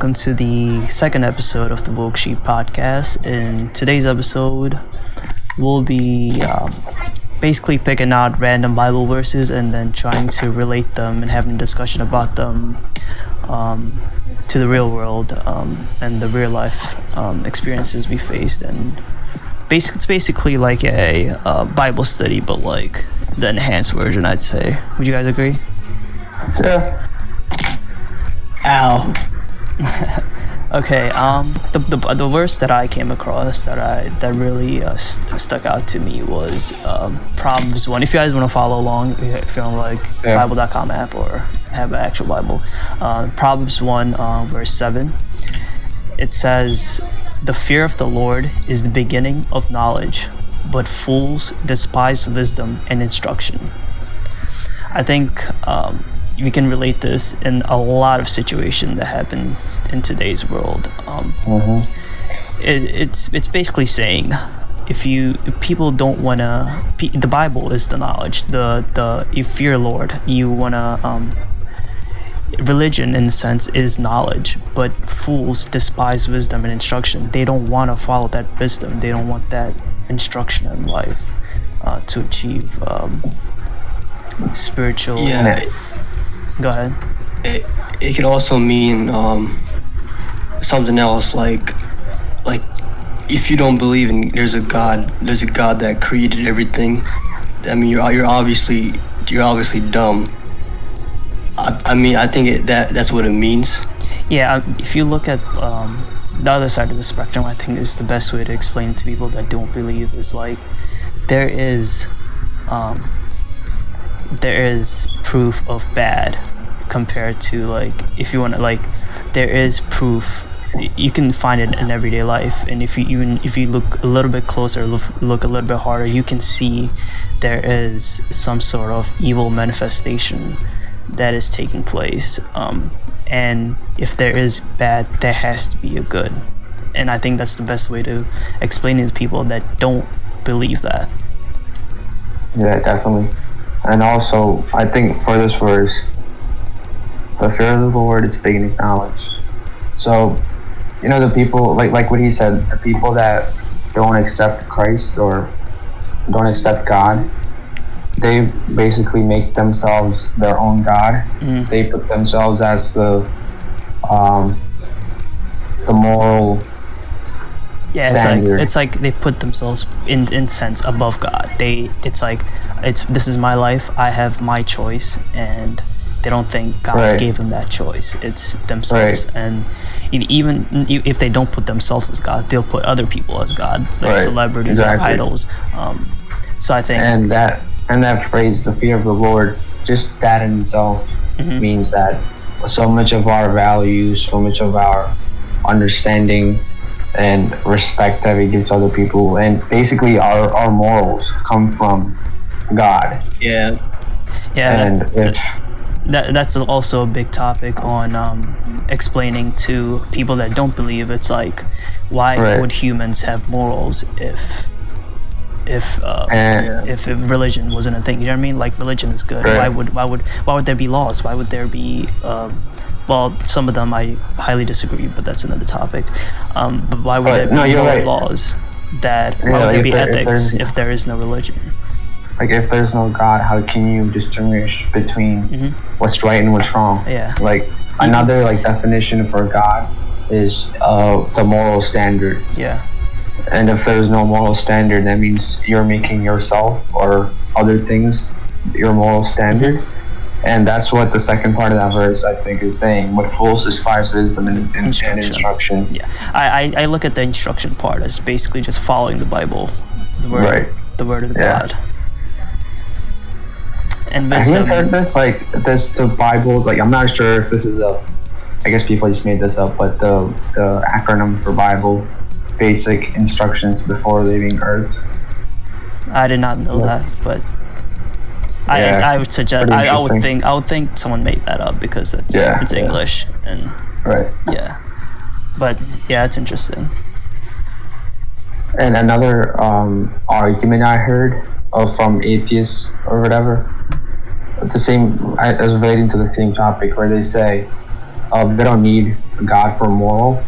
welcome to the second episode of the Woke Sheep podcast. In today's episode, we'll be basically picking out random Bible verses and then trying to relate them and having a discussion about them to the real world and the real life experiences we faced. And it's basically like a Bible study, but like the enhanced version, I'd say. Would you guys agree? Yeah. Ow. Okay. The verse that I came across that really stuck out to me was Proverbs 1. If you guys want to follow along, if you're on like Bible.com app or have an actual Bible, Proverbs 1 verse 7. It says, "The fear of the Lord is the beginning of knowledge, but fools despise wisdom and instruction." I think we can relate this in a lot of situations that happen in today's world. It's basically saying if people don't wanna, the Bible is the knowledge. You fear Lord, you wanna. Religion, in a sense, is knowledge, but fools despise wisdom and instruction. They don't want to follow that wisdom. They don't want that instruction in life to achieve spiritual. Yeah. Go ahead. It could also mean something else, like if you don't believe in there's a God that created everything. I mean, you're obviously dumb. I think that's what it means. Yeah, if you look at the other side of the spectrum, I think is the best way to explain to people that don't believe is like there is proof of bad compared to like if you want to like there is proof. You can find it in everyday life, and if you look a little bit closer, look a little bit harder, you can see there is some sort of evil manifestation that is taking place, and if there is bad, there has to be a good, and I think that's the best way to explain it to people that don't believe that. Yeah, definitely. And also, I think for this verse, the fear of the Lord is beginning of knowledge. So, the people, like what he said, the people that don't accept Christ or don't accept God, they basically make themselves their own God. They put themselves as the moral standard. It's like they put themselves in sense above God. This is my life. I have my choice, and they don't think God gave them that choice. It's themselves, and even if they don't put themselves as God, they'll put other people as God, like celebrities or idols. So I think and that phrase, the fear of the Lord, just that in itself means that so much of our values, so much of our understanding and respect that we give to other people, and basically our morals come from God. Yeah. And that's also a big topic on explaining to people that don't believe. It's like, why would humans have morals if religion wasn't a thing? You know what I mean? Like, religion is good. Why would there be laws? Why would there be well, some of them I highly disagree, but that's another topic. But why would there be laws? Why would there be ethics if there is no religion? Like, if there's no God, how can you distinguish between what's right and what's wrong? Yeah. Like, another definition for God is the moral standard. Yeah. And if there's no moral standard, that means you're making yourself or other things your moral standard. And that's what the second part of that verse, I think, is saying. What fools despise wisdom and instruction. Yeah. I look at the instruction part as basically just following the Bible, the word of God. And wisdom. Have you heard this? The Bible is I'm not sure if this is I guess people just made this up, but the acronym for Bible, basic instructions before leaving Earth. I did not know that, but I would suggest I would think someone made that up because it's English and but it's interesting. And another argument I heard from atheists or whatever, the same as relating to the same topic, where they say they don't need God for moral.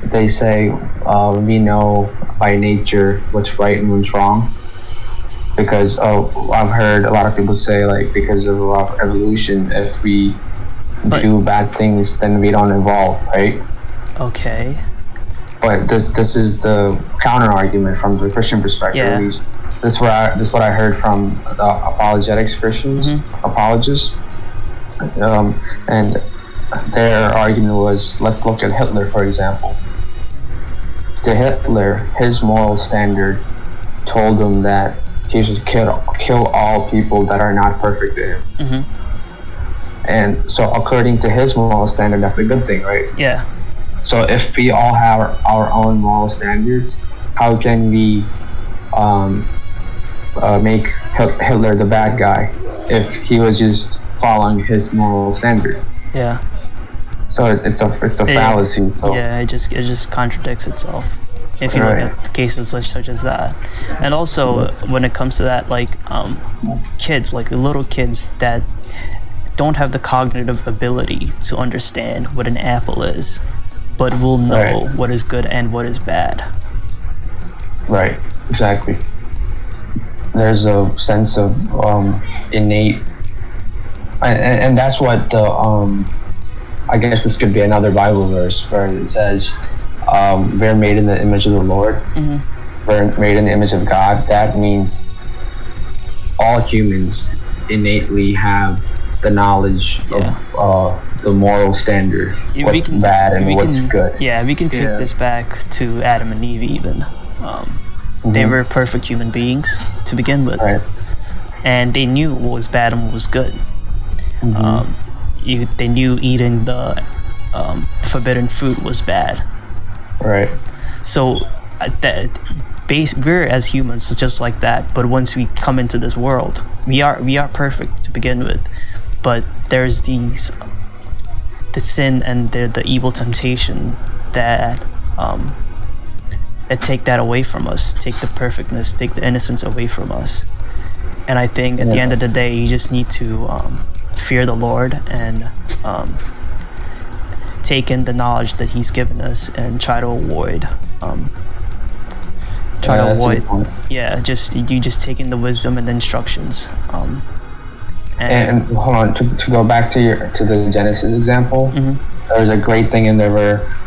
They say we know by nature what's right and what's wrong. Because I've heard a lot of people say, like, because of evolution, if we do bad things, then we don't evolve, right? Okay. But this is the counter argument from the Christian perspective. Yeah. At least this is what I heard from the apologetics Christians, apologists, and their argument was, let's look at Hitler, for example. To Hitler, his moral standard told him that he should kill all people that are not perfect to him. And so according to his moral standard, that's a good thing, right? Yeah. So if we all have our own moral standards, how can we make Hitler the bad guy if he was just following his moral standard? Yeah. So it's a fallacy. So. Yeah, it just contradicts itself. If you look at cases such as that. And also when it comes to that, like kids, like little kids that don't have the cognitive ability to understand what an apple is, but will know what is good and what is bad. Right, exactly. There's a sense of innate, and that's what the I guess this could be another Bible verse where it says, we're made in the image of the Lord. We're made in the image of God. That means all humans innately have the knowledge of the moral standard, what's bad and what's good. Yeah, we can take this back to Adam and Eve even. They were perfect human beings to begin with. And they knew what was bad and what was good. They knew eating the forbidden fruit was bad. Right. So we're as humans just like that, but once we come into this world, we are perfect to begin with, but there's the sin and the evil temptation that take that away from us, take the perfectness, take the innocence away from us. And I think at the end of the day, you just need to fear the Lord and take in the knowledge that He's given us and try to avoid just take in the wisdom and the instructions. And hold on, to go back to the Genesis example, there's a great thing in there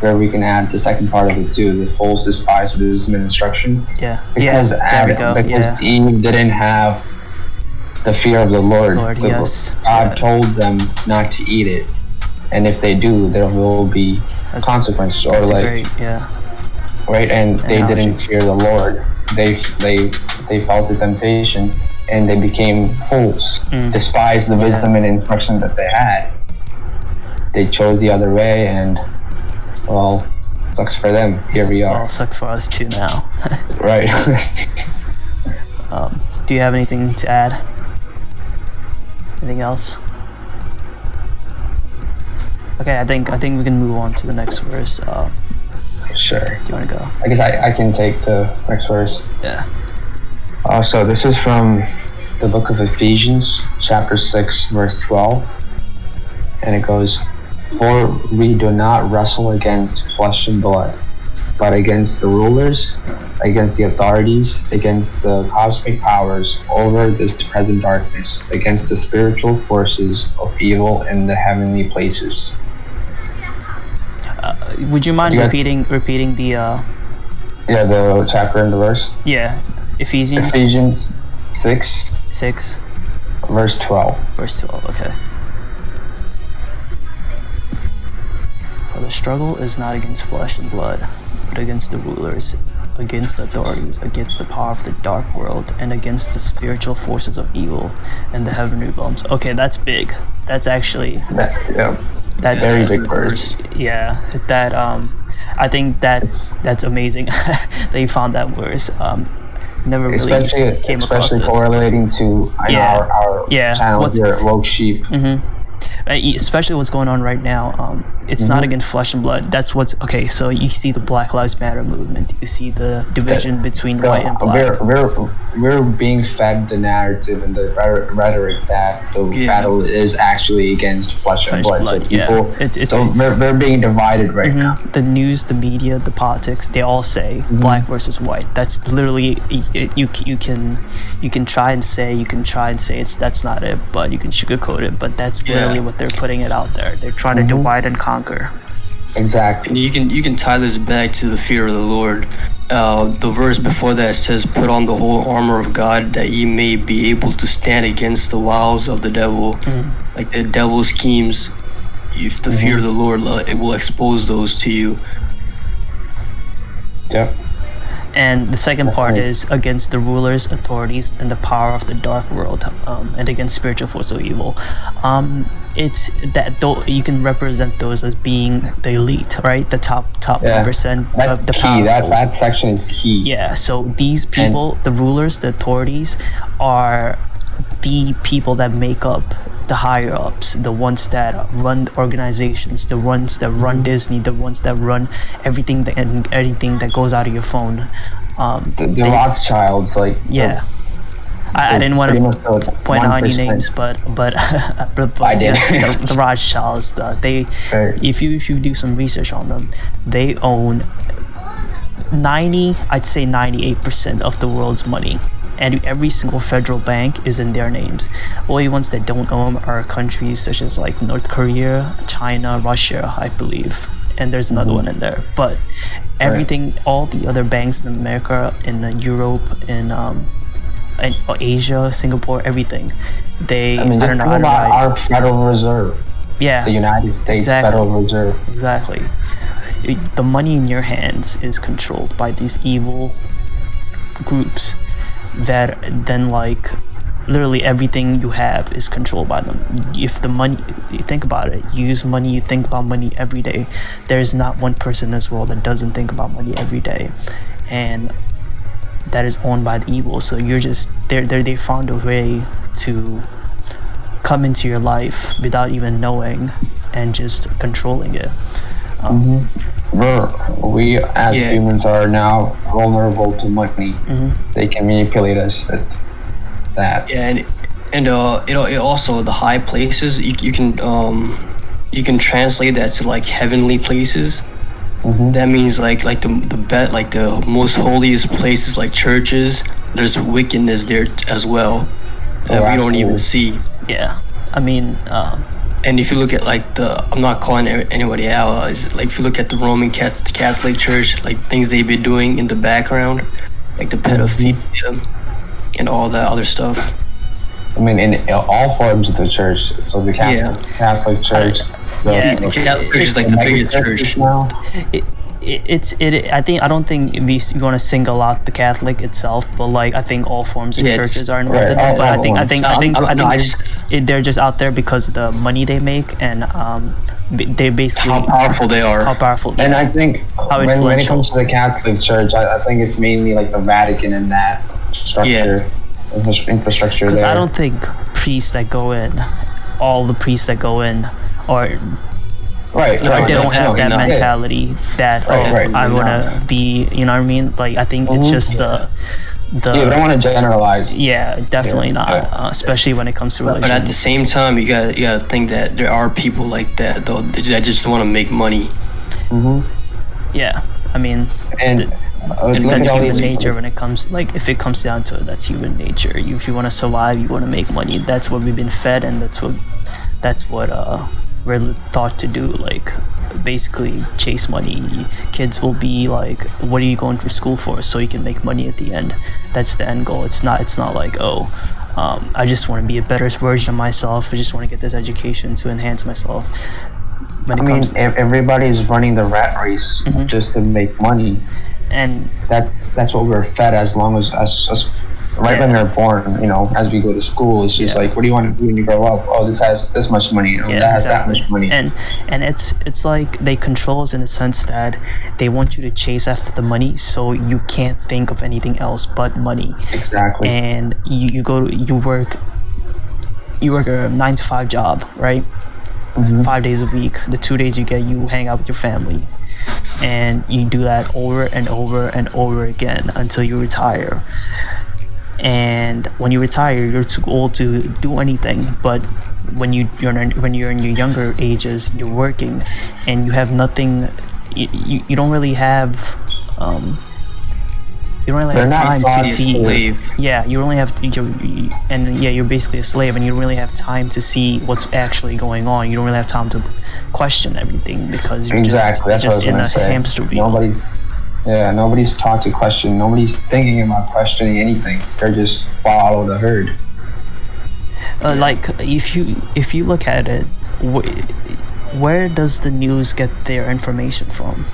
where we can add the second part of it too. The fools despise wisdom and instruction. Because Eve didn't have the fear of the Lord. God told them not to eat it, and if they do, there will be consequences. Or like, right? And they didn't fear the Lord. They felt the temptation, and they became fools. Despised the wisdom and instruction that they had. They chose the other way, and well, sucks for them. Here we are. Well, sucks for us too now. Right. Do you have anything to add? Anything else? Okay, I think we can move on to the next verse. Sure. Do you want to go? I guess I can take the next verse. Yeah. So this is from the book of Ephesians, chapter 6, verse 12. And it goes, "For we do not wrestle against flesh and blood, but against the rulers, against the authorities, against the cosmic powers over this present darkness, against the spiritual forces of evil in the heavenly places." Would you mind repeating the the chapter and the verse? Yeah. Ephesians 6 verse 12. Verse 12, okay. "For the struggle is not against flesh and blood, but against the rulers, against the authorities, against the power of the dark world, and against the spiritual forces of evil in the heavenly realms." Okay, that's big. That's actually that's very big verse. Yeah, that I think that's amazing that you found that verse. Never really came across this. Especially correlating to our channel here at Woke Sheep. Especially what's going on right now. It's not against flesh and blood. That's what's okay. So you see the Black Lives Matter movement. You see the division between white and black. we're being fed the narrative and the rhetoric that the Yeah. battle is actually against flesh and blood. So yeah. people, It's so they're being divided right now. the news, the media, the politics, they all say black versus white. That's literally you can try and say that's not it, but you can sugarcoat it. But that's literally what they're putting it out there. They're trying to divide and conquer. Exactly. And you can tie this back to the fear of the Lord. The verse before that says, "Put on the whole armor of God, that ye may be able to stand against the wiles of the devil." Like the devil's schemes. If the fear of the Lord, it will expose those to you. Yep. And the second part is against the rulers, authorities, and the power of the dark world, and against spiritual force of evil. It's that though you can represent those as being the elite, right? The top 1% That's of the key. powerful. That section is key. Yeah. So these people, the rulers, the authorities, are the people that make up the higher ups, the ones that run organizations, the ones that run Disney, the ones that run everything that goes out of your phone. The Rothschilds, like I didn't want to point out any 1%. names, but I did. yes, the Rothschilds. If you do some research on them, they own 98% of the world's money. And every single federal bank is in their names. Only ones that don't own are countries such as like North Korea, China, Russia, I believe, and there's another one in there. But everything, all the other banks in America, in Europe, in Asia, Singapore, everything, I don't know think how to about write. our Federal Reserve. Yeah, The United States Federal Reserve. Exactly. The money in your hands is controlled by these evil groups that then literally everything you have is controlled by them. If the money, you think about it, you use money, you think about money every day. There's not one person in this world that doesn't think about money every day, and that is owned by the evil. So you're just they found a way to come into your life without even knowing and just controlling it. We as humans are now vulnerable to money. They can manipulate us with that. Yeah, and it also the high places you can translate that to like heavenly places. That means like the most holiest places like churches. There's wickedness there as well that we don't even see. Yeah, I mean. And if you look at I'm not calling anybody out. If you look at the Roman Catholic Church, like things they've been doing in the background, like the pedophilia and all that other stuff. I mean, in all forms of the church. So the Catholic Church. The Catholic Church is like the biggest church now. I don't think we want to single out the Catholic itself, but I think all forms of churches are involved in it. But I think they're just out there because of the money they make, and they basically how powerful they are. How powerful. And I think when it comes to the Catholic Church, I think it's mainly like the Vatican and that structure, infrastructure there. Because I don't think priests that go in, all the priests that go in, or they don't have that mentality that I want to be, you know what I mean? I think it's just the we don't want to generalize. Yeah, definitely not, especially when it comes to religion. But at the same time, you gotta think that there are people like that though that just want to make money. Yeah, I mean, and that's human nature when it comes, if it comes down to it, that's human nature. If you want to survive, you want to make money. That's what we've been fed, and that's what we're taught to do. Basically chase money. Kids will be like, what are you going to school for? So you can make money at the end. That's the end goal. It's not I just want to be a better version of myself. I just want to get this education to enhance myself. Everybody's running the rat race just to make money, and that's what we're fed as long as when we're born. As we go to school, it's just what do you want to do when you grow up? Oh, this has this much money. That has that much money. And it's like they control us in the sense that they want you to chase after the money, so you can't think of anything else but money. Exactly. And you work a 9-to-5 job, right? 5 days a week. The 2 days you hang out with your family, and you do that over and over and over again until you retire. and when you retire, you're too old to do anything. But when you're in your younger ages, you're working, and you have nothing. You don't really have. You don't really They're have not time to bought see. slave. Yeah, you only have you're basically a slave, and you don't really have time to see what's actually going on. You don't really have time to question everything because you're Exactly. That's just what I in was a gonna say. hamster wheel. Nobody's taught to question. Nobody's thinking about questioning anything. They're just follow the herd. Like if you look at it, where does the news get their information from?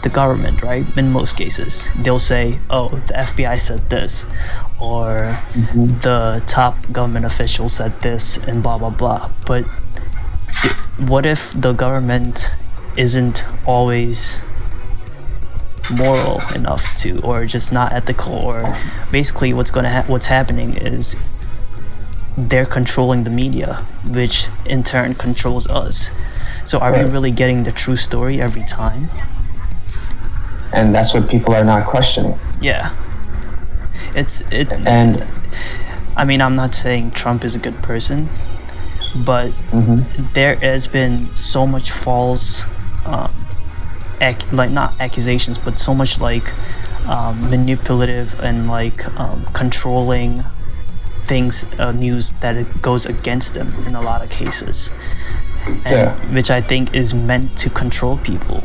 The government, right? In most cases, they'll say, "Oh, the FBI said this," or the top government official said this, and blah blah blah. But what if the government isn't always moral enough to, or just not ethical, or basically what's happening is they're controlling the media, which in turn controls us. So are we Right. really getting the true story every time? And that's what people are not questioning. Yeah. And I mean, I'm not saying Trump is a good person, but there has been so much false, like not accusations, but so much like manipulative and like controlling things, news that it goes against them in a lot of cases, and which I think is meant to control people.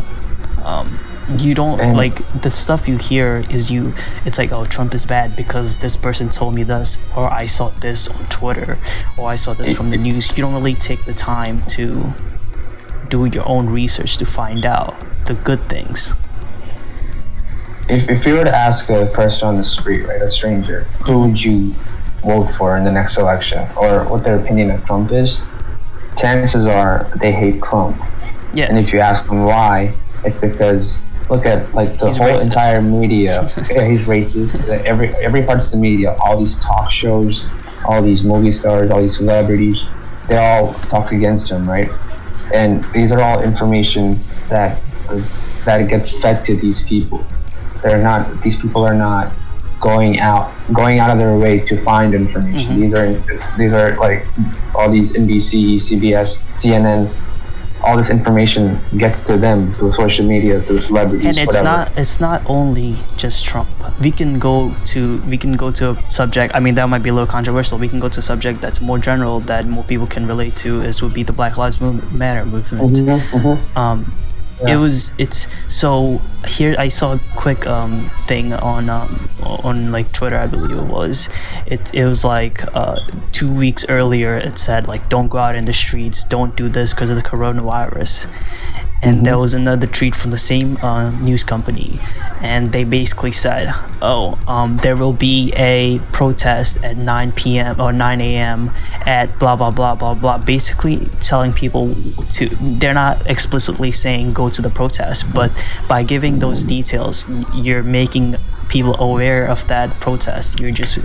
You don't like the stuff you hear it's like, oh, Trump is bad because this person told me this, or I saw this on Twitter, or I saw this from the news. You don't really take the time to do your own research to find out the good things. if you were to ask a person on the street, right, a stranger, who would you vote for in the next election, or what their opinion of Trump is, chances are they hate Trump. Yeah. And if you ask them why, it's because look at like the He's whole racist. entire media. Yeah, he's racist. Every part's the media. All these talk shows, all these movie stars, all these celebrities, they all talk against him, right? And these are all information that gets fed to these people. These people are not going out of their way to find information. These are like all these NBC, CBS, CNN. All this information gets to them through social media, through celebrities, And whatever. it's not only just Trump. We can go to a subject. I mean, that might be a little controversial. We can go to a subject that's more general that more people can relate to. Would be the Black Lives Matter movement. It's so here I saw a quick thing on like Twitter, I believe it was. It was like 2 weeks earlier it said like, don't go out in the streets, don't do this because of the coronavirus. And there was another tweet from the same news company, and they basically said, there will be a protest at 9 p.m. or 9 a.m. at blah blah blah blah blah, basically telling people to, they're not explicitly saying go to the protest, but by giving those details, you're making people aware of that protest. You're just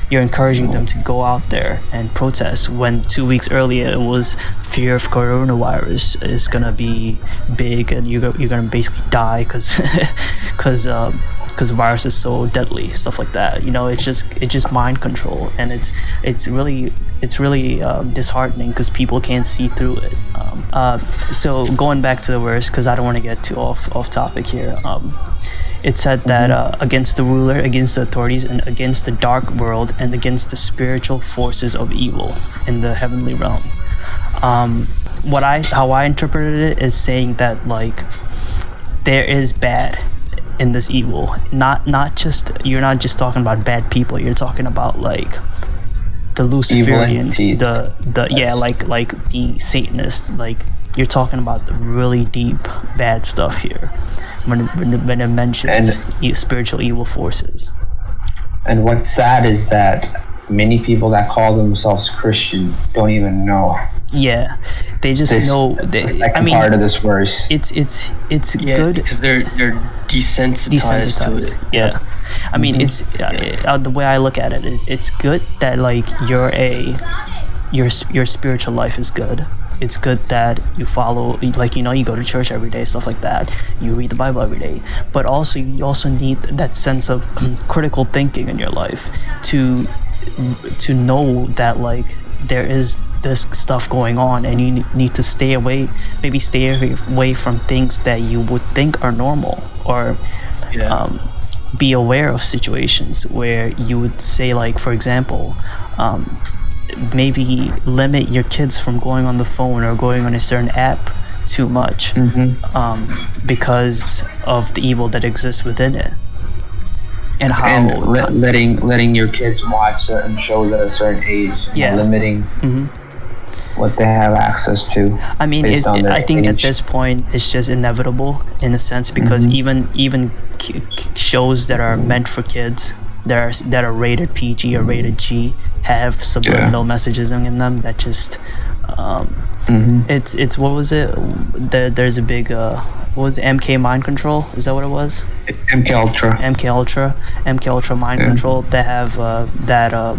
you're encouraging them to go out there and protest, when 2 weeks earlier it was fear of coronavirus is gonna be big and you're gonna basically die because the virus is so deadly, stuff like that. It's just mind control, and it's really disheartening because people can't see through it. So going back to the verse, because I don't want to get too off topic here. It said that against the ruler, against the authorities, and against the dark world, and against the spiritual forces of evil in the heavenly realm. How I interpreted it is saying that like there is bad in this evil. You're not just talking about bad people. You're talking about like the Luciferians, like the Satanists. Like you're talking about the really deep bad stuff here. When it mentions spiritual evil forces. And what's sad is that many people that call themselves Christian don't even know. Yeah, they just know. Part of this verse. It's good because they're desensitized to it. Yeah, I mean, it's the way I look at it is it's good that like your spiritual life is good, it's good that you follow, like, you go to church every day, stuff like that. You read the Bible every day, but also you also need that sense of critical thinking in your life to know that, like, there is this stuff going on, and you need to stay away from things that you would think are normal, or be aware of situations where you would say, like, for example, maybe limit your kids from going on the phone or going on a certain app too much, because of the evil that exists within it. And how letting your kids watch certain shows at a certain age, limiting what they have access to. I mean, I think at this point it's just inevitable in a sense, because even shows that are meant for kids, that are rated PG or rated G, have subliminal messages in them that just it's what was it? There's a big what was it? MK Mind Control? Is that what it was? MKUltra. MKUltra Mind Control. They have that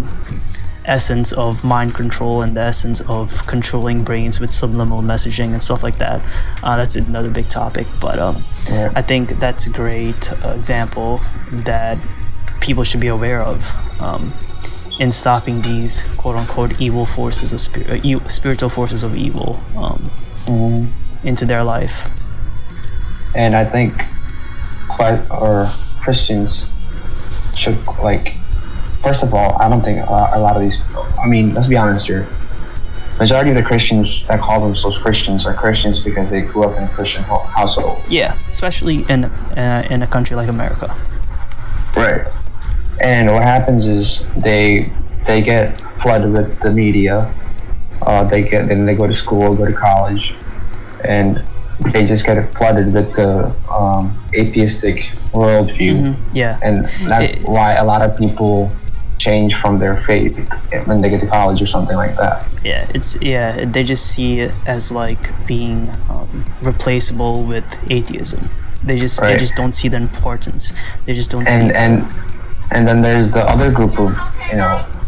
essence of mind control and the essence of controlling brains with subliminal messaging and stuff like that. That's another big topic, but I think that's a great example that people should be aware of in stopping these quote-unquote evil forces of spiritual forces of evil into their life. And I think Christians should, like, first of all, I don't think a lot of these, I mean, let's be honest here. Majority of the Christians that call themselves Christians are Christians because they grew up in a Christian household. Yeah, especially in a country like America. Right. And what happens is they get flooded with the media. Then they go to school, go to college, and they just get flooded with the atheistic worldview. Yeah. And that's why a lot of people change from their faith when they get to college or something like that. Yeah, they just see it as like being replaceable with atheism. They just don't see the importance. They just don't see. And then there's the other group of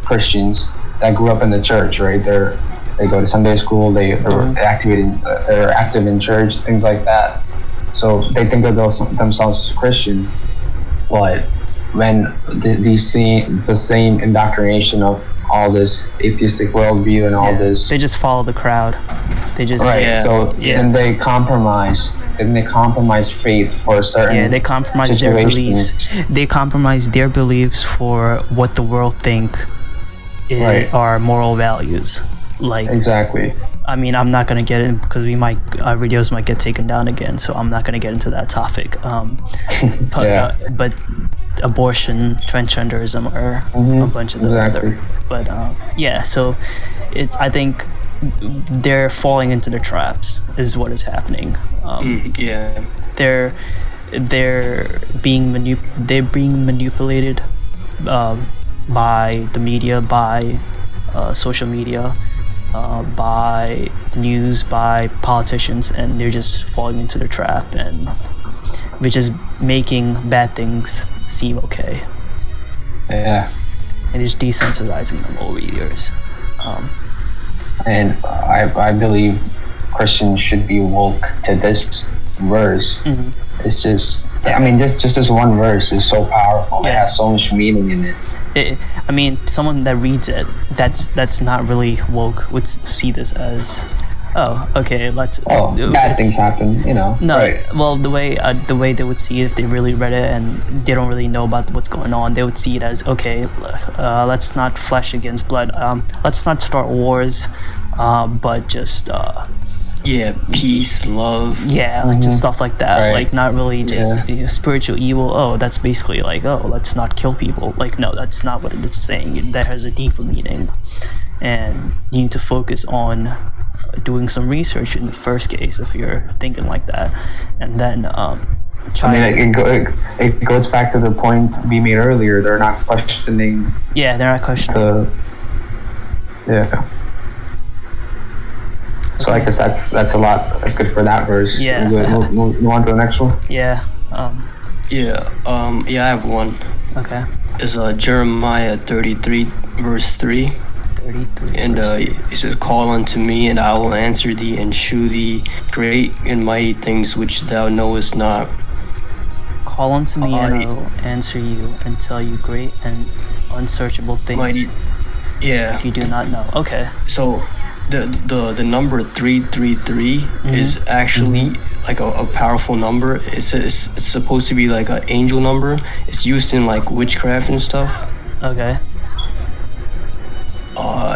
Christians that grew up in the church, right? They go to Sunday school. They're active in church, things like that. So they think of themselves as Christian, but when they see the same indoctrination of all this atheistic worldview and all this, they just follow the crowd. They just and they compromise. And they compromise faith for a certain they compromise situations. Their beliefs. They compromise their beliefs for what the world think are moral values. Like, exactly. I mean, I'm not gonna get in because our videos might get taken down again, so I'm not gonna get into that topic. But abortion, transgenderism, or a bunch of the other. But so I think they're falling into the traps is what is happening. They're being manipulated by the media, by social media, by news, by politicians, and they're just falling into the trap, and which is making bad things seem okay. Yeah. And just desensitizing them over years. And I believe Christians should be woke to this verse. It's just, I mean, just this one verse is so powerful. It has so much meaning in it. I mean, someone that reads it, that's not really woke, would see this as, bad things happen, No, right. Well, the way they would see it if they really read it and they don't really know about what's going on, they would see it as, let's not flesh against blood. Let's not start wars, but just peace, love. Like just stuff like that. Right. Like not really just spiritual evil. Oh, that's basically like, let's not kill people. Like, no, that's not what it is saying. That has a deeper meaning, and you need to focus on doing some research in the first case if you're thinking like that, and then it goes back to the point we made earlier. They're not questioning. They're not questioning. So I guess that's a lot. That's good for that verse. Yeah. Move on to the next one. I have one. Okay. It's Jeremiah 33 verse 3. 33. And it says, "Call unto me, and I will answer thee, and shew thee great and mighty things which thou knowest not." Call unto me, and I will answer you, and tell you great and unsearchable things Mighty, yeah. you do not know. Okay. So, the number 333 is actually like a powerful number. It's supposed to be like an angel number. It's used in like witchcraft and stuff. Okay.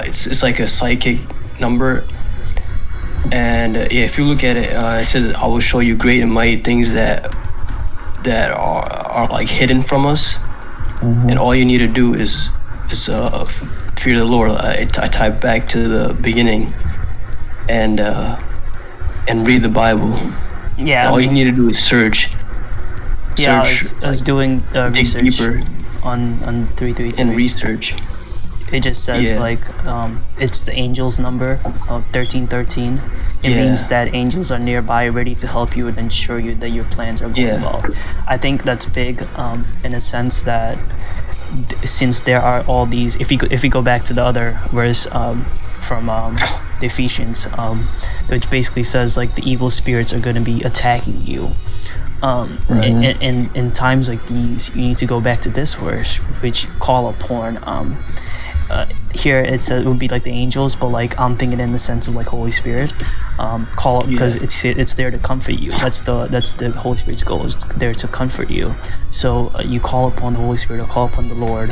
It's like a psychic number. And yeah, if you look at it, it says, "I will show you great and mighty things that are like hidden from us." And all you need to do is fear the Lord. I type back to the beginning and read the Bible. Yeah. All you need to do is search. Yeah, Search, I was doing the dig research deeper on 333. and research. It just says Yeah. like it's the angel's number of 1313. It Yeah. means that angels are nearby, ready to help you and ensure you that your plans are going Yeah. well. I think that's big in a sense that since there are all these, if we go back to the other verse from the Ephesians, which basically says like the evil spirits are going to be attacking you. In times like these, you need to go back to this verse, which call upon. Here it says it would be like the angels, but like I'm thinking in the sense of like Holy Spirit. Call up because it's there to comfort you. That's the Holy Spirit's goal. It's there to comfort you. So you call upon the Holy Spirit or call upon the Lord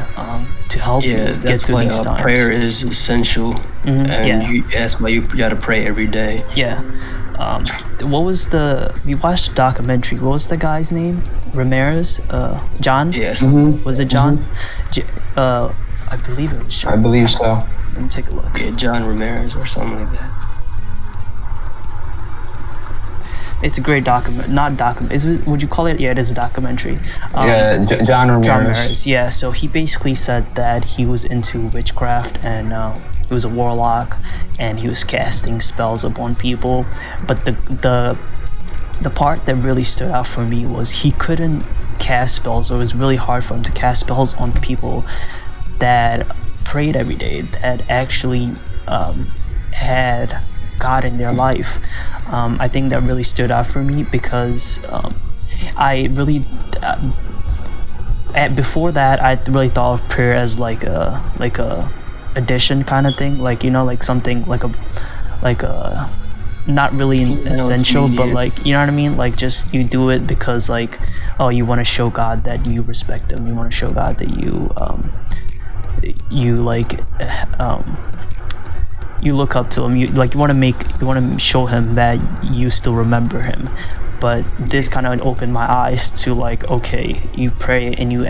to help you get through these times. Prayer is essential, and that's why you gotta pray every day. Yeah. What was we watched a documentary. What was the guy's name? Ramirez? John? Yes. Was it John? I believe it was John. I believe so. Let me take a look. Yeah, John Ramirez or something like that. It's a great would you call it? Yeah, it is a documentary. John Ramirez. John Ramirez. Yeah, so he basically said that he was into witchcraft and he was a warlock and he was casting spells upon people. But the part that really stood out for me was he couldn't cast spells, or it was really hard for him to cast spells on people that prayed every day, that actually had God in their life. I think that really stood out for me because I really before that I really thought of prayer as like a addition kind of thing, like like something like a not really essential, but like you know what I mean, like just you do it because like you want to show God that you respect him, you want to show God that you look up to him, you want to show him that you still remember him. But this kind of opened my eyes to like, okay, you pray and you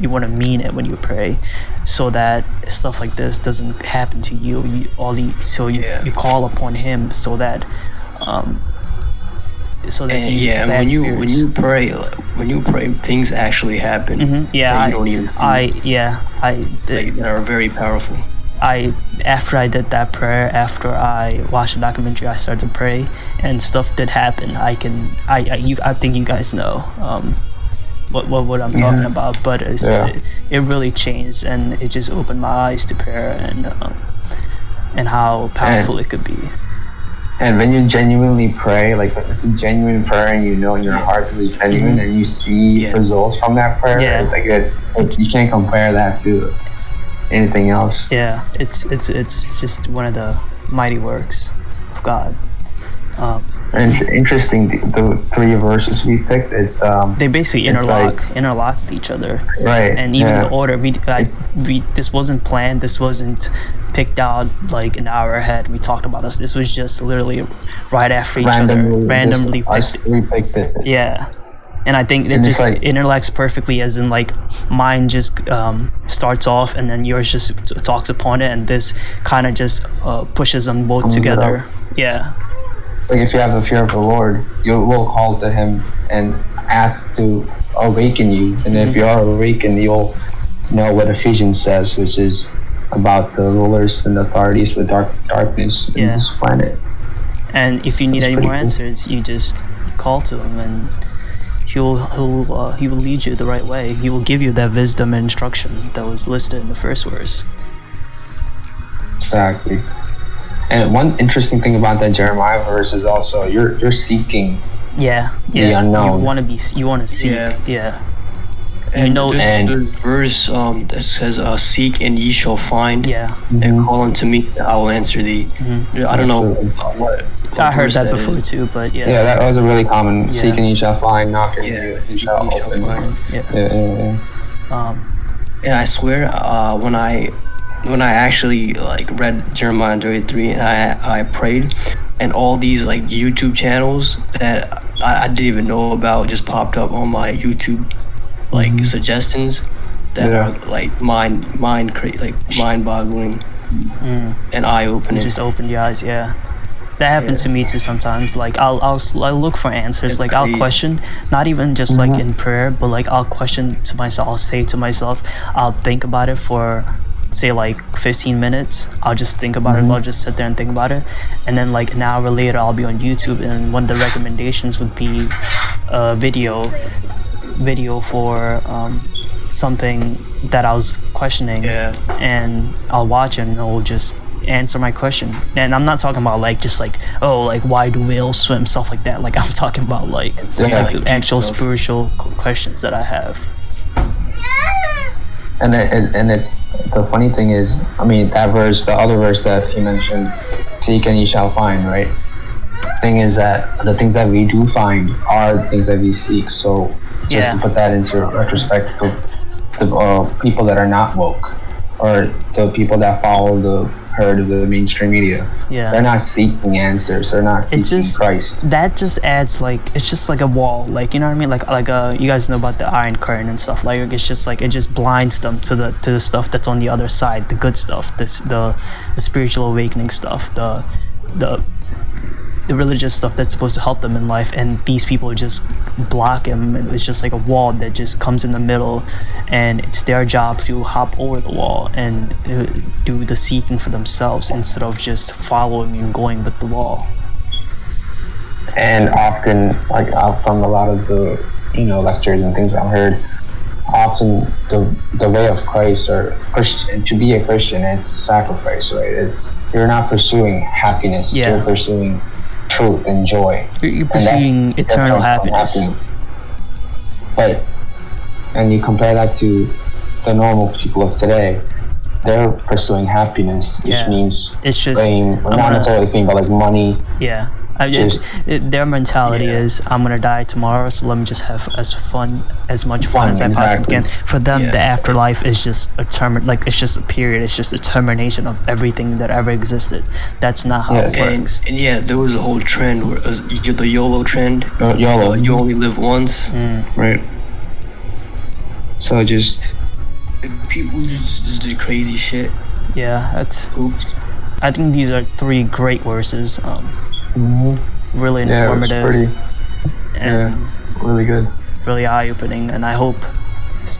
want to mean it when you pray, so that stuff like this doesn't happen to you. You call upon him so that when you pray, things actually happen. Yeah, you don't even that are very powerful. After I did that prayer, after I watched the documentary, I started to pray, and stuff did happen. I think you guys know what I'm talking about, but it really changed, and it just opened my eyes to prayer and how powerful it could be. And when you genuinely pray, like it's a genuine prayer, and you know in your heart it was genuine, and you see results from that prayer, you can't compare that to anything else. Yeah, it's just one of the mighty works of God. And it's interesting, the three verses we picked, it's they basically interlock with each other, right? And even the order, this wasn't planned, this wasn't picked out like an hour ahead. We talked about this was just literally right after each other, randomly picked it. Yeah. And I think it just interlacks perfectly, as in like mine just starts off and then yours just talks upon it, and this kind of just pushes them both together. Yeah. Like if you have the fear of the Lord, you will call to him and ask to awaken you. And if you are awakened, you'll know what Ephesians says, which is about the rulers and authorities with darkness in this planet. And if you need any more answers, you just call to him, and he will lead you the right way. He will give you that wisdom and instruction that was listed in the first verse. Exactly. And one interesting thing about that Jeremiah verse is also you're seeking Yeah, the unknown. You want to seek. Yeah. Yeah. And know- there's verse that says, "Seek and ye shall find." Yeah. And call unto me, and I will answer thee. I don't know what I heard verse that before is. too, but yeah. Yeah, that was a really common. Yeah. Seek and you shall find, knock and Yeah, you shall you shall open. find. Yeah. Yeah. And I swear, when I actually like read Jeremiah 33 and I prayed, and all these like YouTube channels that I didn't even know about just popped up on my YouTube like suggestions that Yeah. are like mind-boggling and eye-opening. It just opened your eyes. Yeah. That happened to me too sometimes. Like I'll look for answers. It's like I'll crazy. question, not even just like in prayer, but like I'll question to myself. I'll say to myself, I'll think about it for say like 15 minutes. I'll just think about it. I'll just sit there and think about it, and then like an hour later I'll be on YouTube, and one of the recommendations would be a video for something that I was questioning, and I'll watch it and it'll just answer my question. And I'm not talking about like just like, oh, like why do whales swim, stuff like that. Like I'm talking about like, Yeah. like actual spiritual questions that I have. And it's the funny thing is, I mean, that verse, the other verse that he mentioned, seek and you shall find, right? Thing is that the things that we do find are the things that we seek. So just to put that into retrospect, the people that are not woke, or the people that follow the herd of the mainstream media, they're not seeking answers. They're not seeking Christ. That just adds like, it's just like a wall, like, you know what I mean, like you guys know about the Iron Curtain and stuff. Like it's just like, it just blinds them to the stuff that's on the other side, the good stuff, the spiritual awakening stuff, the religious stuff that's supposed to help them in life, and these people just block him. It's just like a wall that just comes in the middle, and it's their job to hop over the wall and do the seeking for themselves instead of just following and going with the wall. And often, like from a lot of the lectures and things I've heard, often the way of Christ or Christian, to be a Christian, it's sacrifice, right? It's you're not pursuing happiness, you're pursuing truth and joy. You're pursuing eternal happiness. And you compare that to the normal people of today, they're pursuing happiness, which means it's just fame, not necessarily fame, but like money. Yeah. Their mentality is, I'm gonna die tomorrow, so let me just have as much fun as I possibly can. For them, the afterlife is just it's just a period. It's just a termination of everything that ever existed. That's not how it works. And there was a whole trend where the YOLO trend. YOLO. You only live once. Right. So people just do crazy shit. Yeah, that's. Oops. I think these are 3 great verses. Really informative. And really good. Really eye-opening, and I hope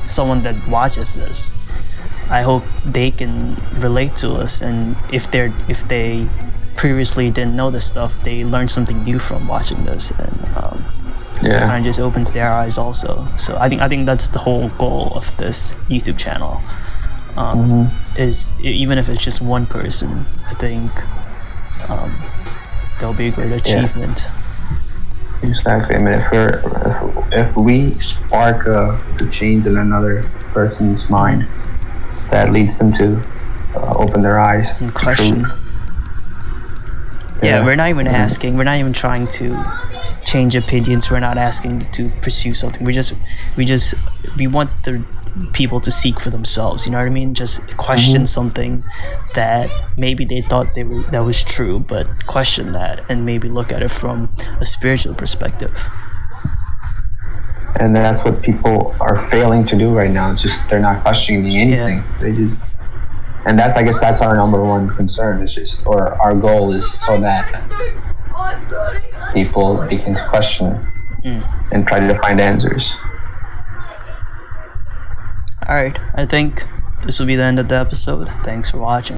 someone that watches this, I hope they can relate to us, and if they previously didn't know this stuff, they learn something new from watching this, and it just opens their eyes also. So I think that's the whole goal of this YouTube channel. Is even if it's just one person, I think there'll be a great achievement. Exactly. I mean, if we spark the change in another person's mind, that leads them to open their eyes and to question. truth. We're not even asking. We're not even trying to change opinions. We're not asking to pursue something. We want the people to seek for themselves. You know what I mean? Just question something that maybe they thought that was true, but question that and maybe look at it from a spiritual perspective. And that's what people are failing to do right now. Just they're not questioning anything. They just, and I guess that's our number one concern. Is just, or our goal is so that people begin to question and try to find answers. Alright, I think this will be the end of the episode. Thanks for watching.